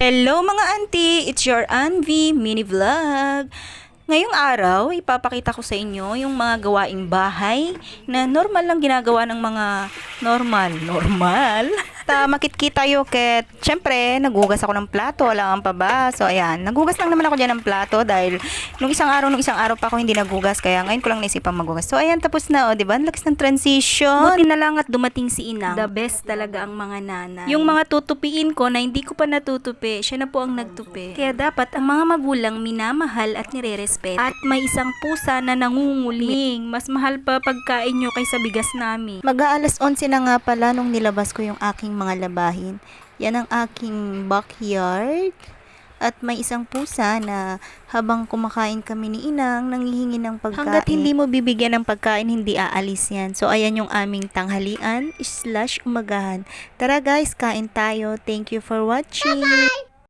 Hello mga auntie! It's your Anvi mini vlog. Ngayong araw, ipapakita ko sa inyo yung mga gawaing bahay na normal lang ginagawa ng mga normal. Makit-kita tayo ket syempre, nagugas ako ng plato, wala pa ba? So ayan, nagugas lang naman ako diyan ng plato dahil nung isang araw pa ako hindi nagugas kaya ngayon ko lang naisipang magugas. So ayan, tapos na oh, 'di ba? Ang lakas ng transition. Buti na lang at dumating si Inang. The best talaga ang mga nanay. Yung mga tutupiin ko na hindi ko pa natutupi, siya na po ang nagtupi. Kaya dapat ang mga magulang minamahal at nire-respeto. At may isang pusa na nangunguling. Mas mahal pa pagkain nyo kaysa bigas namin. Mag-aalas 11 na nga pala nung nilabas ko yung aking mga labahin. Yan ang aking backyard. At may isang pusa na habang kumakain kami ni Inang, nanghihingi ng pagkain. Hanggat hindi mo bibigyan ng pagkain, hindi aalis yan. So, ayan yung aming tanghalian / umagahan. Tara guys, kain tayo. Thank you for watching. Bye-bye!